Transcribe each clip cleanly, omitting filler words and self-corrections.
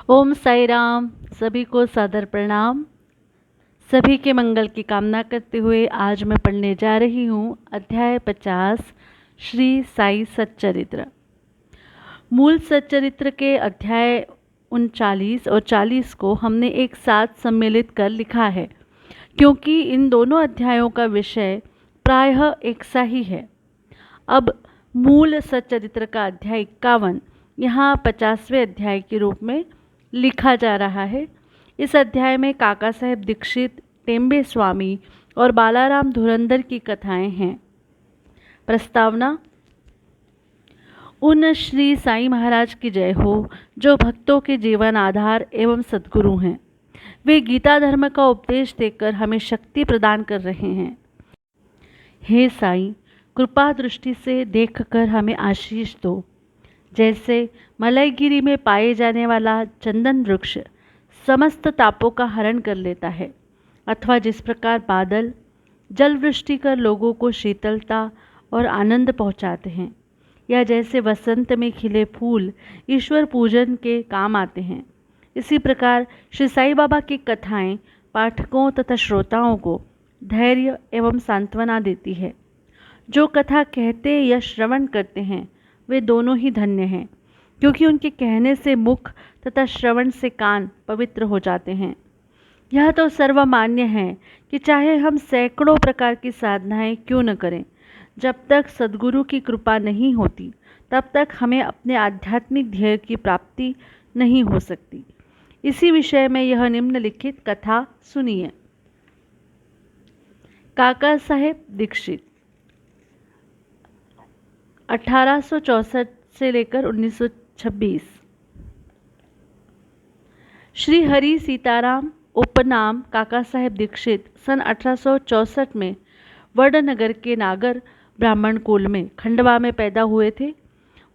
ओम साई राम। सभी को सादर प्रणाम। सभी के मंगल की कामना करते हुए आज मैं पढ़ने जा रही हूँ अध्याय 50 श्री साई सच्चरित्र। मूल सच्चरित्र के अध्याय 39 और 40 को हमने एक साथ सम्मिलित कर लिखा है, क्योंकि इन दोनों अध्यायों का विषय प्रायः एक सा ही है। अब मूल सच्चरित्र का अध्याय 51 यहाँ 50वें अध्याय के रूप में लिखा जा रहा है। इस अध्याय में काका साहेब दीक्षित, टेम्बे स्वामी और बालाराम धुरंधर की कथाएं हैं। प्रस्तावना। उन श्री साईं महाराज की जय हो जो भक्तों के जीवन आधार एवं सद्गुरु हैं। वे गीता धर्म का उपदेश देकर हमें शक्ति प्रदान कर रहे हैं। हे साईं, कृपा दृष्टि से देखकर हमें आशीष दो। जैसे मलयगिरी में पाए जाने वाला चंदन वृक्ष समस्त तापों का हरण कर लेता है, अथवा जिस प्रकार बादल जल वृष्टि कर लोगों को शीतलता और आनंद पहुंचाते हैं, या जैसे वसंत में खिले फूल ईश्वर पूजन के काम आते हैं, इसी प्रकार श्री साईं बाबा की कथाएं पाठकों तथा श्रोताओं को धैर्य एवं सांत्वना देती है। जो कथा कहते या श्रवण करते हैं वे दोनों ही धन्य हैं, क्योंकि उनके कहने से मुख तथा श्रवण से कान पवित्र हो जाते हैं। यह तो सर्वमान्य है कि चाहे हम सैकड़ों प्रकार की साधनाएं क्यों न करें, जब तक सद्गुरु की कृपा नहीं होती तब तक हमें अपने आध्यात्मिक ध्येय की प्राप्ति नहीं हो सकती। इसी विषय में यह निम्नलिखित कथा सुनिए। काका साहेब दीक्षित 1864 से लेकर 1926। श्री हरि सीताराम उपनाम काका साहेब दीक्षित सन 1864 में वडनगर के नागर ब्राह्मण कुल में खंडवा में पैदा हुए थे।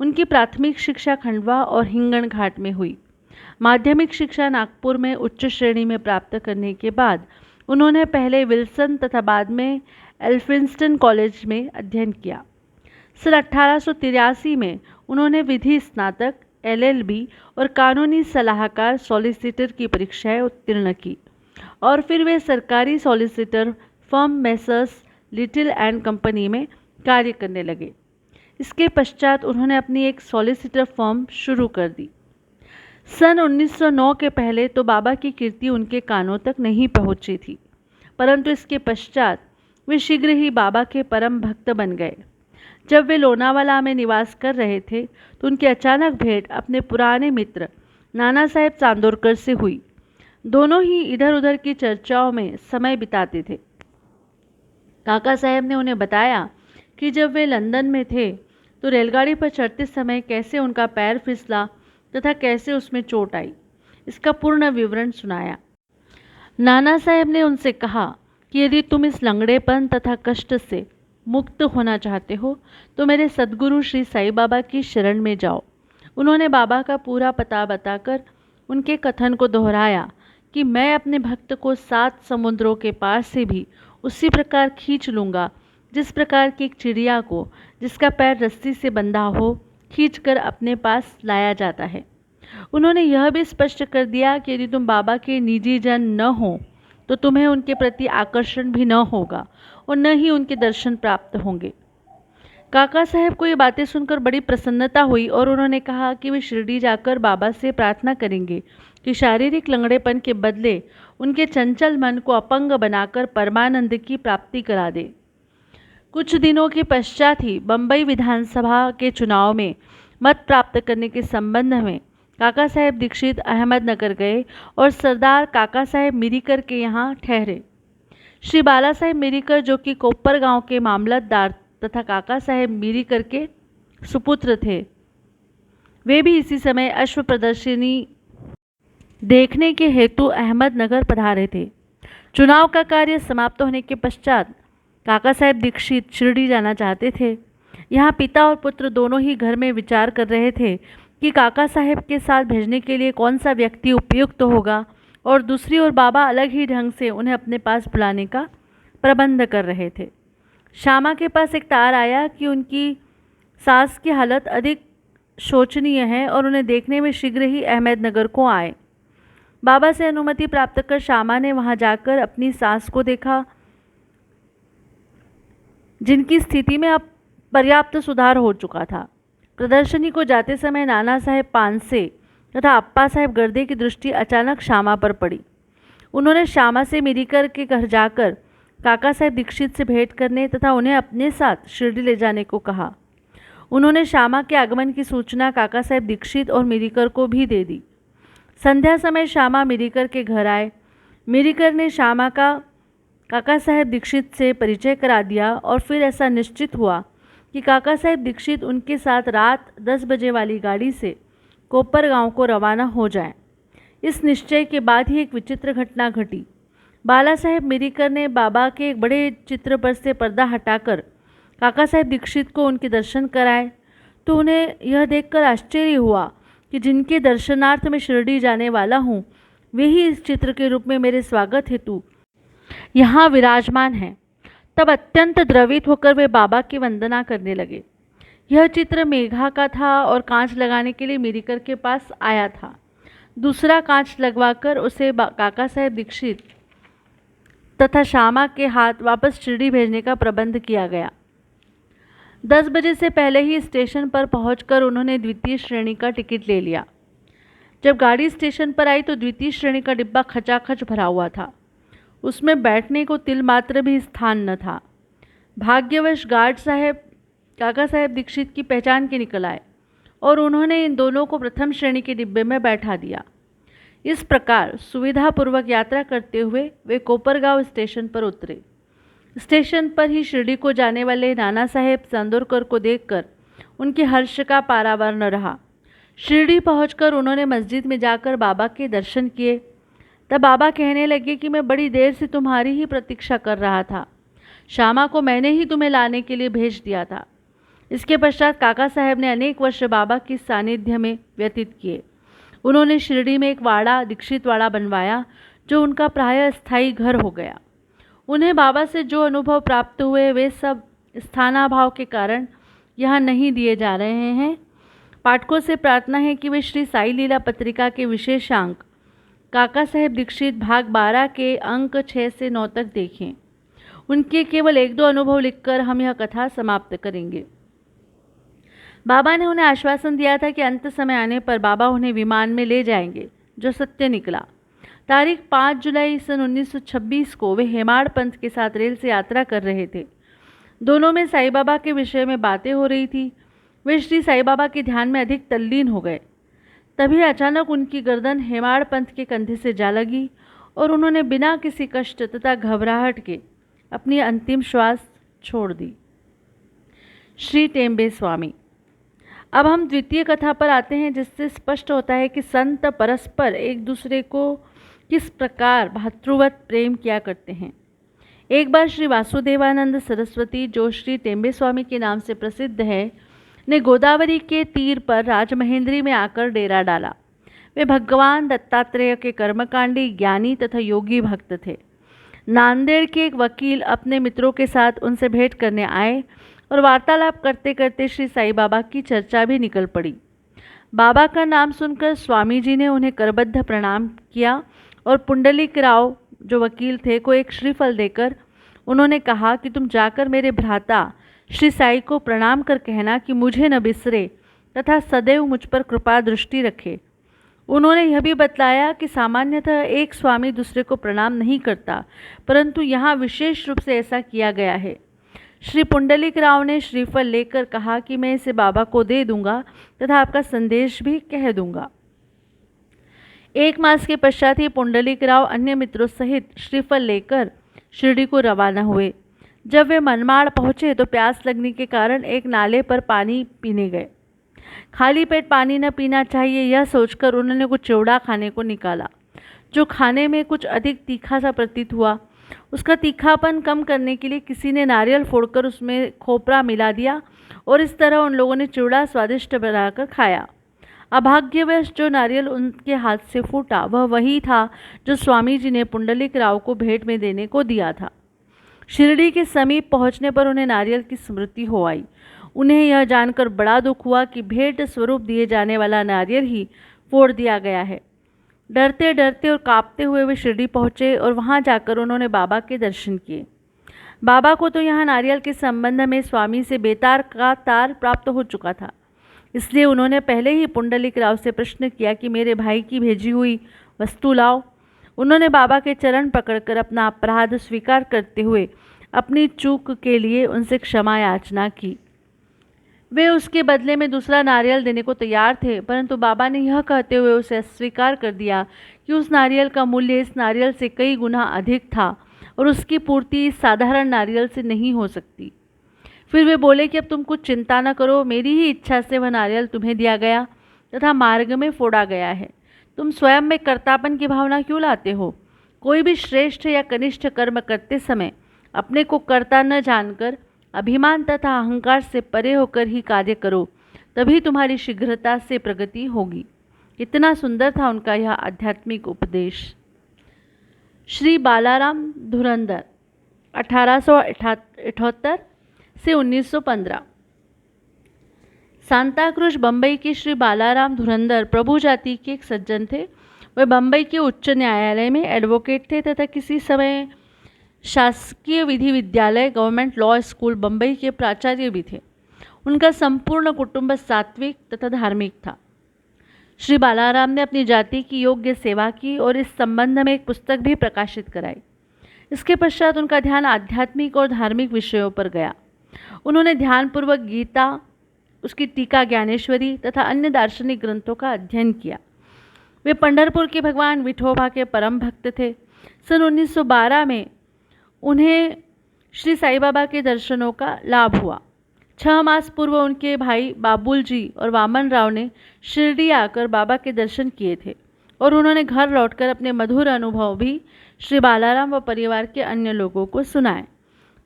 उनकी प्राथमिक शिक्षा खंडवा और हिंगण घाट में हुई। माध्यमिक शिक्षा नागपुर में उच्च श्रेणी में प्राप्त करने के बाद उन्होंने पहले विल्सन तथा बाद में एल्फिंस्टन कॉलेज में अध्ययन किया। सन 1883 में उन्होंने विधि स्नातक LLB और कानूनी सलाहकार सॉलिसिटर की परीक्षाएं उत्तीर्ण की और फिर वे सरकारी solicitor firm messrs little and company में कार्य करने लगे। इसके पश्चात उन्होंने अपनी एक सॉलिसिटर फर्म शुरू कर दी। सन 1909 के पहले तो बाबा की कीर्ति उनके कानों तक नहीं पहुंची थी, परंतु इसके पश्चात वे शीघ्र ही बाबा के परम भक्त बन गए। जब वे लोनावाला में निवास कर रहे थे तो उनकी अचानक भेंट अपने पुराने मित्र नाना साहेब चांदोरकर से हुई। दोनों ही इधर उधर की चर्चाओं में समय बिताते थे। काका साहेब ने उन्हें बताया कि जब वे लंदन में थे तो रेलगाड़ी पर चढ़ते समय कैसे उनका पैर फिसला तथा कैसे उसमें चोट आई। इसका पूर्ण विवरण सुनाया। नाना साहेब ने उनसे कहा कि यदि तुम इस लंगड़ेपन तथा कष्ट से मुक्त होना चाहते हो तो मेरे सद्गुरु श्री साईं बाबा की शरण में जाओ। उन्होंने बाबा का पूरा पता बताकर उनके कथन को दोहराया कि मैं अपने भक्त को 7 समुद्रों के पार से भी उसी प्रकार खींच लूँगा जिस प्रकार की एक चिड़िया को जिसका पैर रस्सी से बंधा हो खींचकर अपने पास लाया जाता है। उन्होंने यह भी स्पष्ट कर दिया कि यदि तुम बाबा के निजी जन न हो तो तुम्हें उनके प्रति आकर्षण भी न होगा और न ही उनके दर्शन प्राप्त होंगे। काका साहेब को ये बातें सुनकर बड़ी प्रसन्नता हुई और उन्होंने कहा कि वे शिरडी जाकर बाबा से प्रार्थना करेंगे कि शारीरिक लंगड़ेपन के बदले उनके चंचल मन को अपंग बनाकर परमानंद की प्राप्ति करा दे। कुछ दिनों के पश्चात ही बम्बई विधानसभा के चुनाव में मत प्राप्त करने के संबंध में काका साहेब दीक्षित अहमदनगर गए और सरदार काका साहेब मिरीकर के यहाँ ठहरे। श्री बाला साहेब मिरीकर, जो कि कोप्पर गांव के मामलतदार तथा काका साहेब मिरीकर के सुपुत्र थे, वे भी इसी समय अश्व प्रदर्शनी देखने के हेतु अहमदनगर पधारे थे। चुनाव का कार्य समाप्त होने के पश्चात काका साहेब दीक्षित शिरडी जाना चाहते थे। यहाँ पिता और पुत्र दोनों ही घर में विचार कर रहे थे कि काका साहेब के साथ भेजने के लिए कौन सा व्यक्ति उपयुक्त होगा, और दूसरी ओर बाबा अलग ही ढंग से उन्हें अपने पास बुलाने का प्रबंध कर रहे थे। श्यामा के पास एक तार आया कि उनकी सास की हालत अधिक शोचनीय है और उन्हें देखने में शीघ्र ही अहमदनगर को आए। बाबा से अनुमति प्राप्त कर श्यामा ने वहां जाकर अपनी सास को देखा, जिनकी स्थिति में अब पर्याप्त सुधार हो चुका था। प्रदर्शनी को जाते समय नाना साहेब पानसे तथा अप्पा साहेब गर्दे की दृष्टि अचानक श्यामा पर पड़ी। उन्होंने श्यामा से मिरीकर के घर जाकर काका साहेब दीक्षित से भेंट करने तथा उन्हें अपने साथ शिरडी ले जाने को कहा। उन्होंने श्यामा के आगमन की सूचना काका साहेब दीक्षित और मिरीकर को भी दे दी। संध्या समय श्यामा मिरीकर के घर आए। मिरीकर ने श्यामा का काका साहेब दीक्षित से परिचय करा दिया और फिर ऐसा निश्चित हुआ कि काका साहेब दीक्षित उनके साथ रात 10 बजे वाली गाड़ी से कोपर गांव को रवाना हो जाएं। इस निश्चय के बाद ही एक विचित्र घटना घटी। बाला साहेब मिरीकर ने बाबा के एक बड़े चित्र पर से पर्दा हटाकर काका साहेब दीक्षित को उनके दर्शन कराए, तो उन्हें यह देखकर आश्चर्य हुआ कि जिनके दर्शनार्थ में शिरडी जाने वाला हूँ, वे ही इस चित्र के रूप में मेरे स्वागत हेतु यहाँ विराजमान हैं। तब अत्यंत द्रवित होकर वे बाबा की वंदना करने लगे। यह चित्र मेघा का था और कांच लगाने के लिए मिरीकर के पास आया था। दूसरा कांच लगवाकर उसे काका साहेब दीक्षित तथा श्यामा के हाथ वापस शिरडी भेजने का प्रबंध किया गया। 10 बजे से पहले ही स्टेशन पर पहुंचकर उन्होंने द्वितीय श्रेणी का टिकट ले लिया। जब गाड़ी स्टेशन पर आई तो द्वितीय श्रेणी का डिब्बा खचाखच भरा हुआ था। उसमें बैठने को तिल मात्र भी स्थान न था। भाग्यवश गार्ड साहब काका साहेब दीक्षित की पहचान के निकल आए और उन्होंने इन दोनों को प्रथम श्रेणी के डिब्बे में बैठा दिया। इस प्रकार सुविधापूर्वक यात्रा करते हुए वे कोपरगांव स्टेशन पर उतरे। स्टेशन पर ही शिरडी को जाने वाले नाना साहेब चांदोरकर को देखकर उनके हर्ष का पारावार न रहा। शिरडी पहुंचकर उन्होंने मस्जिद में जाकर बाबा के दर्शन किए। तब बाबा कहने लगे कि मैं बड़ी देर से तुम्हारी ही प्रतीक्षा कर रहा था। श्यामा को मैंने ही तुम्हें लाने के लिए भेज दिया था। इसके पश्चात काका साहेब ने अनेक वर्ष बाबा की सानिध्य में व्यतीत किए। उन्होंने शिरडी में एक वाड़ा, दीक्षित वाड़ा बनवाया, जो उनका प्रायः स्थायी घर हो गया। उन्हें बाबा से जो अनुभव प्राप्त हुए वे सब स्थानाभाव के कारण यहाँ नहीं दिए जा रहे हैं। पाठकों से प्रार्थना है कि वे श्री साई लीला पत्रिका के विशेषांक काका साहेब दीक्षित भाग 12 के अंक 6 से 9 तक देखें। उनके केवल 1-2 अनुभव लिखकर हम यह कथा समाप्त करेंगे। बाबा ने उन्हें आश्वासन दिया था कि अंत समय आने पर बाबा उन्हें विमान में ले जाएंगे, जो सत्य निकला। तारीख 5 जुलाई सन 1926 को वे हेमाड़ पंथ के साथ रेल से यात्रा कर रहे थे। दोनों में साईं बाबा के विषय में बातें हो रही थी। वे श्री साईं बाबा के ध्यान में अधिक तल्लीन हो गए। तभी अचानक उनकी गर्दन हेमाड़ पंथ के कंधे से जा लगी और उन्होंने बिना किसी कष्ट तथा घबराहट के अपनी अंतिम श्वास छोड़ दी। श्री टेम्बे स्वामी। अब हम द्वितीय कथा पर आते हैं, जिससे स्पष्ट होता है कि संत परस्पर एक दूसरे को किस प्रकार भातृवत प्रेम किया करते हैं। एक बार श्री वासुदेवानंद सरस्वती, जो श्री टेम्बे स्वामी के नाम से प्रसिद्ध है, ने गोदावरी के तीर पर राजमहेंद्री में आकर डेरा डाला। वे भगवान दत्तात्रेय के कर्मकांडी, ज्ञानी तथा योगी भक्त थे। नांदेड़ के एक वकील अपने मित्रों के साथ उनसे भेंट करने आए और वार्तालाप करते करते श्री साईं बाबा की चर्चा भी निकल पड़ी। बाबा का नाम सुनकर स्वामी जी ने उन्हें करबद्ध प्रणाम किया और पुंडलिक राव, जो वकील थे, को एक श्रीफल देकर उन्होंने कहा कि तुम जाकर मेरे भ्राता श्री साई को प्रणाम कर कहना कि मुझे न बिसरे तथा सदैव मुझ पर कृपा दृष्टि रखे। उन्होंने यह भी बतलाया कि सामान्यतः एक स्वामी दूसरे को प्रणाम नहीं करता, परंतु यहाँ विशेष रूप से ऐसा किया गया है। श्री पुंडलिक राव ने श्रीफल लेकर कहा कि मैं इसे बाबा को दे दूंगा तथा आपका संदेश भी कह दूंगा। 1 मास के पश्चात ही पुंडलिक राव अन्य मित्रों सहित श्रीफल लेकर शिरडी को रवाना हुए। जब वे मनमाड़ पहुँचे तो प्यास लगने के कारण एक नाले पर पानी पीने गए। खाली पेट पानी न पीना चाहिए, यह सोचकर उन्होंने कुछ चिवड़ा खाने को निकाला, जो खाने में कुछ अधिक तीखा सा प्रतीत हुआ। उसका तीखापन कम करने के लिए किसी ने नारियल फोड़कर उसमें खोपरा मिला दिया और इस तरह उन लोगों ने चिवड़ा स्वादिष्ट बनाकर खाया। अभाग्यवश जो नारियल उनके हाथ से फूटा वह वही था जो स्वामी जी ने पुंडलिक राव को भेंट में देने को दिया था। शिरडी के समीप पहुंचने पर उन्हें नारियल की स्मृति हो आई। उन्हें यह जानकर बड़ा दुख हुआ कि भेंट स्वरूप दिए जाने वाला नारियल ही फोड़ दिया गया है। डरते डरते और कांपते हुए वे शिरडी पहुँचे और वहाँ जाकर उन्होंने बाबा के दर्शन किए। बाबा को तो यहाँ नारियल के संबंध में स्वामी से बेतार का तार प्राप्त हो चुका था, इसलिए उन्होंने पहले ही पुंडलिक राव से प्रश्न किया कि मेरे भाई की भेजी हुई वस्तु लाओ। उन्होंने बाबा के चरण पकड़कर अपना अपराध स्वीकार करते हुए अपनी चूक के लिए उनसे क्षमा याचना की। वे उसके बदले में दूसरा नारियल देने को तैयार थे, परंतु बाबा ने यह कहते हुए उसे अस्वीकार कर दिया कि उस नारियल का मूल्य इस नारियल से कई गुना अधिक था और उसकी पूर्ति इस साधारण नारियल से नहीं हो सकती। फिर वे बोले कि अब तुम कुछ चिंता न करो, मेरी ही इच्छा से वह नारियल तुम्हें दिया गया तथा मार्ग में फोड़ा गया है। तुम स्वयं में कर्तापन की भावना क्यों लाते हो? कोई भी श्रेष्ठ या कनिष्ठ कर्म करते समय अपने को कर्ता न जानकर अभिमान तथा अहंकार से परे होकर ही कार्य करो, तभी तुम्हारी शीघ्रता से प्रगति होगी। कितना सुंदर था उनका यह आध्यात्मिक उपदेश। श्री बालाराम धुरंधर 1878 से 1915। सांताक्रूज बम्बई के श्री बालाराम धुरंधर प्रभु जाति के एक सज्जन थे। वे बम्बई के उच्च न्यायालय में एडवोकेट थे तथा किसी समय शासकीय विधि विद्यालय गवर्नमेंट लॉ स्कूल बम्बई के प्राचार्य भी थे। उनका संपूर्ण कुटुंब सात्विक तथा धार्मिक था। श्री बालाराम ने अपनी जाति की योग्य सेवा की और इस संबंध में एक पुस्तक भी प्रकाशित कराई। इसके पश्चात उनका ध्यान आध्यात्मिक और धार्मिक विषयों पर गया। उन्होंने ध्यानपूर्वक गीता, उसकी टीका ज्ञानेश्वरी तथा अन्य दार्शनिक ग्रंथों का अध्ययन किया। वे पंढरपुर के भगवान विठोबा के परम भक्त थे। सन 1912 में उन्हें श्री साईं बाबा के दर्शनों का लाभ हुआ। 6 मास पूर्व उनके भाई बाबुल जी और वामन राव ने शिरडी आकर बाबा के दर्शन किए थे और उन्होंने घर लौटकर अपने मधुर अनुभव भी श्री बालाराम व परिवार के अन्य लोगों को सुनाए।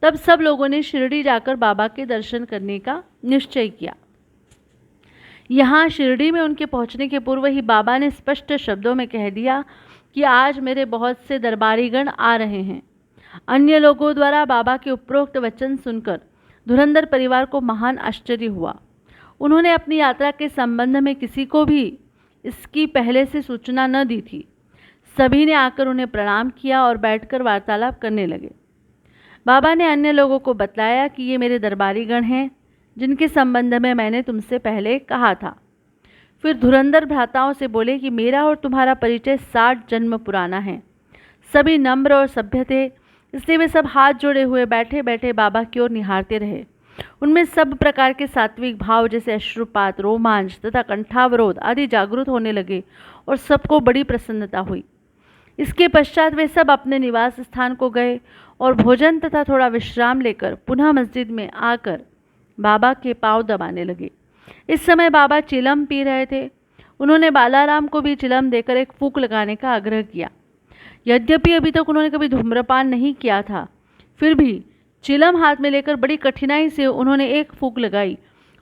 तब सब लोगों ने शिरडी जाकर बाबा के दर्शन करने का निश्चय किया। यहाँ शिरडी में उनके पहुँचने के पूर्व ही बाबा ने स्पष्ट शब्दों में कह दिया कि आज मेरे बहुत से दरबारीगण आ रहे हैं। अन्य लोगों द्वारा बाबा के उपरोक्त वचन सुनकर धुरंधर परिवार को महान आश्चर्य हुआ। उन्होंने अपनी यात्रा के संबंध में किसी को भी इसकी पहले से सूचना न दी थी। सभी ने आकर उन्हें प्रणाम किया और बैठकर वार्तालाप करने लगे। बाबा ने अन्य लोगों को बतलाया कि ये मेरे दरबारीगण हैं जिनके संबंध में मैंने तुमसे पहले कहा था। फिर धुरंधर भ्राताओं से बोले कि मेरा और तुम्हारा परिचय 60 जन्म पुराना है। सभी नम्र और सभ्य थे, इसलिए वे सब हाथ जोड़े हुए बैठे बैठे बाबा की ओर निहारते रहे। उनमें सब प्रकार के सात्विक भाव जैसे अश्रुपात, रोमांच तथा कंठावरोध आदि जागृत होने लगे और सबको बड़ी प्रसन्नता हुई। इसके पश्चात वे सब अपने निवास स्थान को गए और भोजन तथा थोड़ा विश्राम लेकर पुनः मस्जिद में आकर बाबा के पांव दबाने लगे। इस समय बाबा चिलम पी रहे थे। उन्होंने बालाराम को भी चिलम देकर एक फूंक लगाने का आग्रह किया। यद्यपि अभी तक उन्होंने कभी धूम्रपान नहीं किया था, फिर भी चिलम हाथ में लेकर बड़ी कठिनाई से उन्होंने एक फूंक लगाई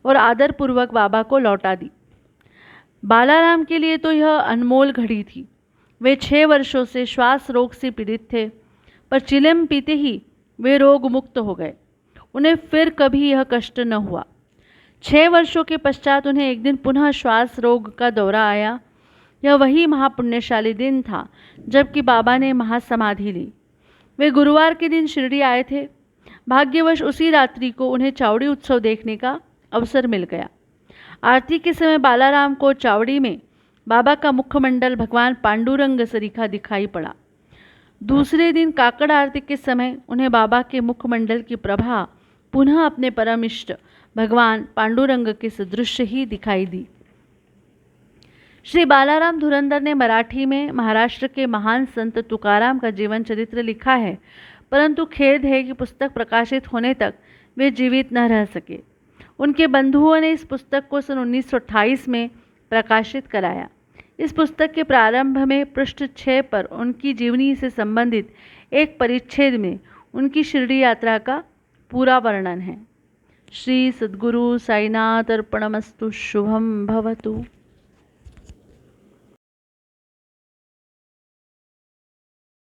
और आदरपूर्वक बाबा को लौटा दी। बालाराम के लिए तो यह अनमोल घड़ी थी। वे 6 वर्षों से श्वास रोग से पीड़ित थे, पर चिलम पीते ही वे रोग मुक्त हो गए। उन्हें फिर कभी यह कष्ट न हुआ। 6 वर्षों के पश्चात उन्हें एक दिन पुनः श्वास रोग का दौरा आया। यह वही महापुण्यशाली दिन था जबकि बाबा ने महासमाधि ली। वे गुरुवार के दिन शिरडी आए थे। भाग्यवश उसी रात्रि को उन्हें चावड़ी उत्सव देखने का अवसर मिल गया। आरती के समय बालाराम को चावड़ी में बाबा का मुखमंडल भगवान पांडुरंग सरीखा दिखाई पड़ा। दूसरे दिन काकड़ आरती के समय उन्हें बाबा के मुखमंडल की प्रभा पुनः अपने परम इष्ट भगवान पांडुरंग के सदृश ही दिखाई दी। श्री बालाराम धुरंधर ने मराठी में महाराष्ट्र के महान संत तुकाराम का जीवन चरित्र लिखा है, परंतु खेद है कि पुस्तक प्रकाशित होने तक वे जीवित न रह सके। उनके बंधुओं ने इस पुस्तक को सन 1928 में प्रकाशित कराया। इस पुस्तक के प्रारंभ में पृष्ठ 6 पर उनकी जीवनी से संबंधित एक परिच्छेद में उनकी शिरडी यात्रा का पूरा वर्णन है। श्री सद्गुरु साईनाथ अर्पणमस्तु। शुभम भवतु।